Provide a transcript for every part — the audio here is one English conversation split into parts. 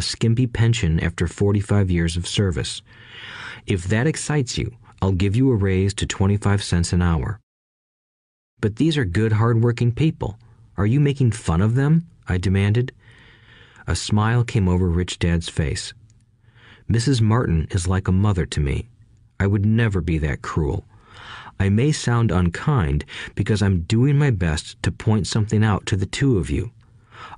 a skimpy pension after 45 years of service. If that excites you, I'll give you a raise to 25 cents an hour." "But these are good, hard-working people. Are you making fun of them?" I demanded. A smile came over Rich Dad's face. "Mrs. Martin is like a mother to me. I would never be that cruel. I may sound unkind because I'm doing my best to point something out to the two of you.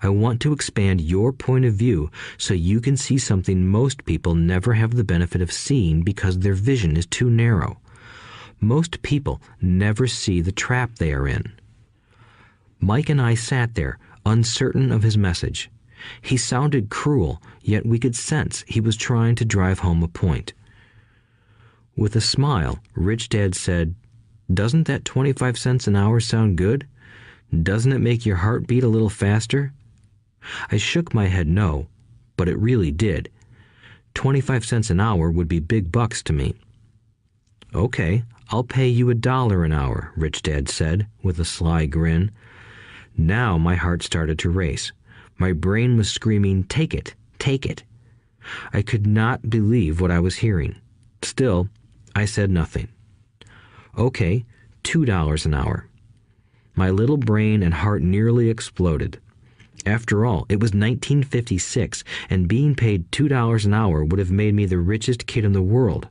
I want to expand your point of view so you can see something most people never have the benefit of seeing because their vision is too narrow. Most people never see the trap they are in." Mike and I sat there, uncertain of his message. He sounded cruel, yet we could sense he was trying to drive home a point. With a smile, Rich Dad said, "Doesn't that 25 cents an hour sound good? Doesn't it make your heart beat a little faster?" I shook my head no, but it really did. 25 cents an hour would be big bucks to me. "Okay, I'll pay you $1 an hour," Rich Dad said, with a sly grin. Now my heart started to race. My brain was screaming, "Take it, take it." I could not believe what I was hearing. Still, I said nothing. "Okay, $2 an hour." My little brain and heart nearly exploded. After all, it was 1956, and being paid $2 an hour would have made me the richest kid in the world.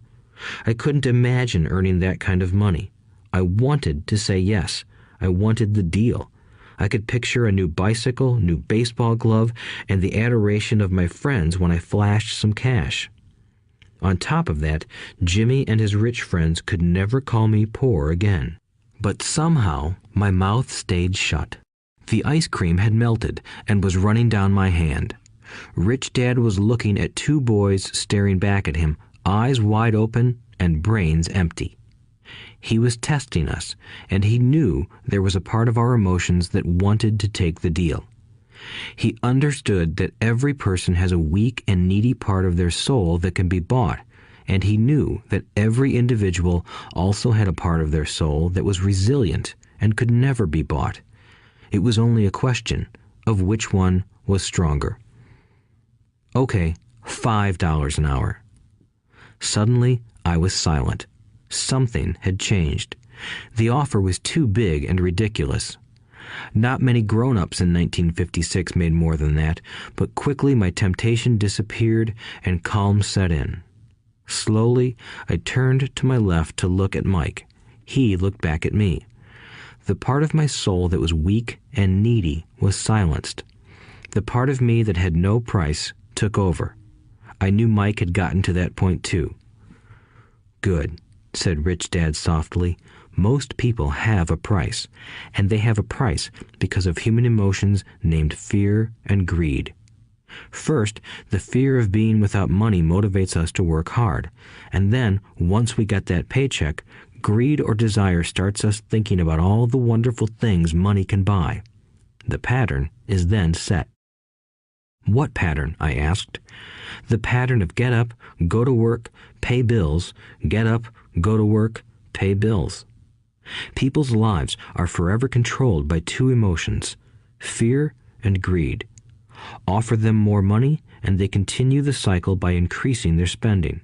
I couldn't imagine earning that kind of money. I wanted to say yes. I wanted the deal. I could picture a new bicycle, new baseball glove, and the adoration of my friends when I flashed some cash. On top of that, Jimmy and his rich friends could never call me poor again. But somehow, my mouth stayed shut. The ice cream had melted and was running down my hand. Rich Dad was looking at two boys staring back at him, eyes wide open and brains empty. He was testing us, and he knew there was a part of our emotions that wanted to take the deal. He understood that every person has a weak and needy part of their soul that can be bought, and he knew that every individual also had a part of their soul that was resilient and could never be bought. It was only a question of which one was stronger. "Okay, $5 an hour." Suddenly, I was silent. Something had changed. The offer was too big and ridiculous. Not many grown-ups in 1956 made more than that, but quickly my temptation disappeared and calm set in. Slowly, I turned to my left to look at Mike. He looked back at me. The part of my soul that was weak and needy was silenced. The part of me that had no price took over. I knew Mike had gotten to that point too. "Good," said Rich Dad softly. "Most people have a price, and they have a price because of human emotions named fear and greed. First, the fear of being without money motivates us to work hard, and then, once we get that paycheck, greed or desire starts us thinking about all the wonderful things money can buy. The pattern is then set." "What pattern?" I asked. "The pattern of get up, go to work, pay bills, get up, go to work, pay bills." People's lives are forever controlled by two emotions, fear and greed. Offer them more money, and they continue the cycle by increasing their spending.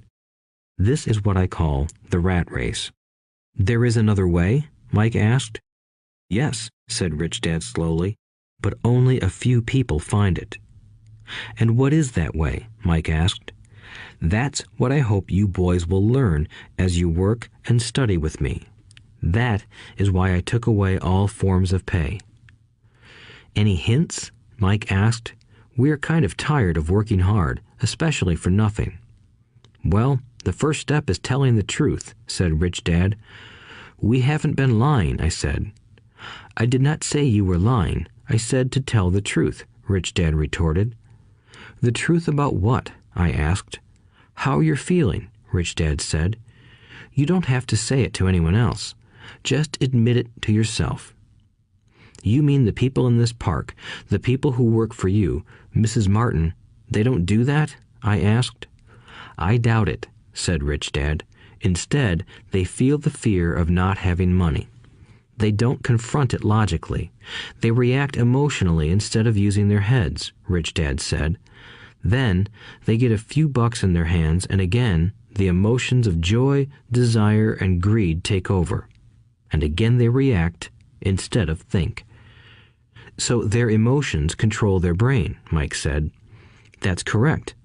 This is what I call the rat race. "There is another way?" Mike asked. "Yes," said Rich Dad slowly, "but only a few people find it." "And what is that way?" Mike asked. "That's what I hope you boys will learn as you work and study with me. That is why I took away all forms of pay." "Any hints?" Mike asked. "We're kind of tired of working hard, especially for nothing." "Well, the first step is telling the truth," said Rich Dad. "We haven't been lying," I said. "I did not say you were lying. I said to tell the truth," Rich Dad retorted. "The truth about what?" I asked. "How you're feeling," Rich Dad said. "You don't have to say it to anyone else. Just admit it to yourself." "You mean the people in this park, the people who work for you, Mrs. Martin, they don't do that?" I asked. "I doubt it," said Rich Dad. "Instead, they feel the fear of not having money. They don't confront it logically. They react emotionally instead of using their heads," Rich Dad said. Then they get a few bucks in their hands, and again, the emotions of joy, desire, and greed take over. And again they react instead of think. So their emotions control their brain, Mike said. That's correct.